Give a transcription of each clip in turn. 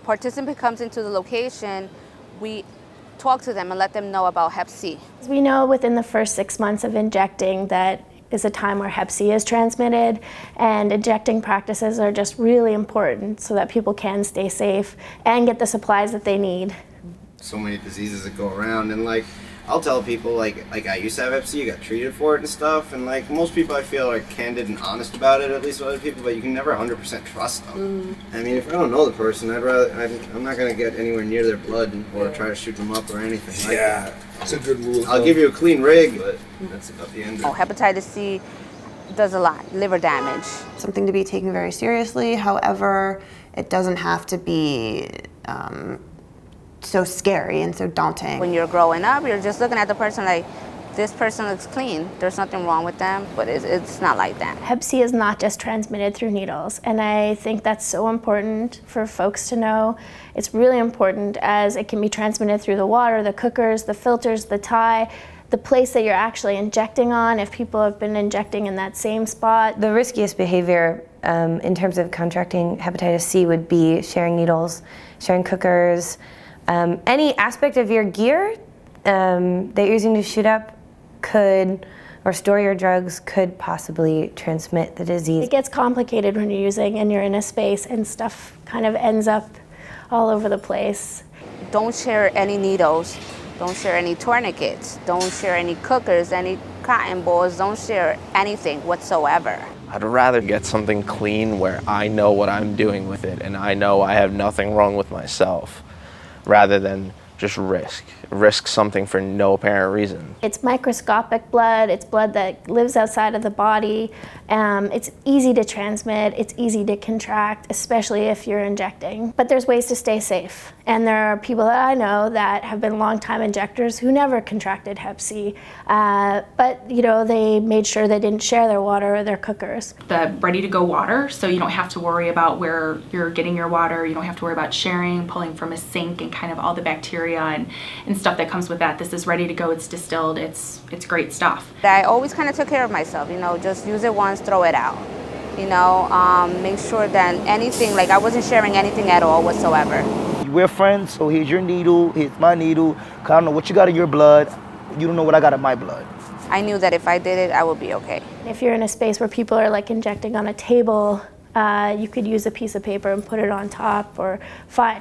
participant comes into the location, we talk to them and let them know about Hep C. We know within the first 6 months of injecting that is a time where Hep C is transmitted, and injecting practices are just really important so that people can stay safe and get the supplies that they need. So many diseases that go around, and like I'll tell people like I used to have Hep C, I got treated for it and stuff, and like most people I feel are candid and honest about it, at least with other people, but you can never 100% trust them. I mean, if I don't know the person, I'm not gonna get anywhere near their blood or try to shoot them up or anything like that. That's a good rule. I'll give you a clean rig, but that's about the end of it. Hepatitis C does a lot, liver damage. Something to be taken very seriously. However, it doesn't have to be so scary and so daunting. When you're growing up, you're just looking at the person like, this person looks clean, there's nothing wrong with them, but it's not like that. Hep C is not just transmitted through needles, and I think that's so important for folks to know. It's really important as it can be transmitted through the water, the cookers, the filters, the tie, the place that you're actually injecting on, if people have been injecting in that same spot. The riskiest behavior in terms of contracting hepatitis C would be sharing needles, sharing cookers, any aspect of your gear that you're using to shoot up could, or store your drugs, could possibly transmit the disease. It gets complicated when you're using and you're in a space and stuff kind of ends up all over the place. Don't share any needles, don't share any tourniquets, don't share any cookers, any cotton balls, don't share anything whatsoever. I'd rather get something clean where I know what I'm doing with it and I know I have nothing wrong with myself, rather than just risk something for no apparent reason. It's microscopic blood, it's blood that lives outside of the body. It's easy to transmit, it's easy to contract, especially if you're injecting. But there's ways to stay safe. And there are people that I know that have been long-time injectors who never contracted Hep C, but they made sure they didn't share their water or their cookers. The ready-to-go water, so you don't have to worry about where you're getting your water, you don't have to worry about sharing, pulling from a sink, and kind of all the bacteria and stuff that comes with that. This is ready to go, it's distilled, it's great stuff. I always kind of took care of myself, just use it once, throw it out. Make sure that anything, like I wasn't sharing anything at all whatsoever. We're friends, so here's your needle, here's my needle. 'Cause I don't know what you got in your blood, you don't know what I got in my blood. I knew that if I did it, I would be okay. If you're in a space where people are like injecting on a table, you could use a piece of paper and put it on top, or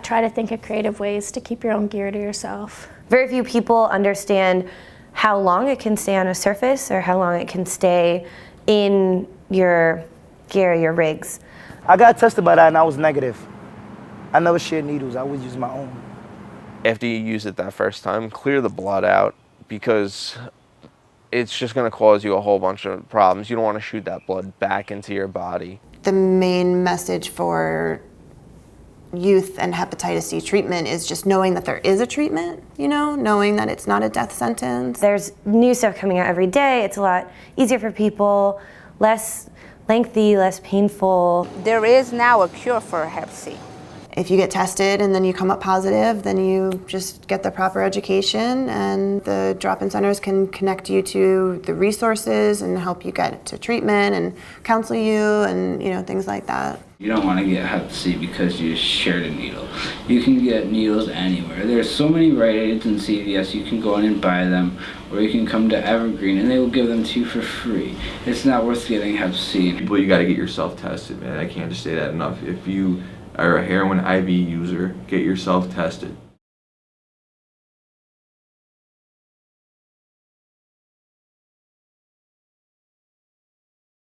try to think of creative ways to keep your own gear to yourself. Very few people understand how long it can stay on a surface or how long it can stay in your gear, your rigs. I got tested by that and I was negative. I never shared needles, I always use my own. After you use it that first time, clear the blood out, because it's just going to cause you a whole bunch of problems. You don't want to shoot that blood back into your body. The main message for youth and hepatitis C treatment is just knowing that there is a treatment, knowing that it's not a death sentence. There's new stuff coming out every day. It's a lot easier for people, less lengthy, less painful. There is now a cure for Hep C. If you get tested and then you come up positive, then you just get the proper education, and the drop-in centers can connect you to the resources and help you get to treatment and counsel you and things like that. You don't want to get Hep C because you shared a needle. You can get needles anywhere. There's so many Rite Aids and CVS, you can go in and buy them, or you can come to Evergreen and they will give them to you for free. It's not worth getting Hep C. People, you got to get yourself tested, man. I can't just say that enough. If you are a heroin IV user, get yourself tested.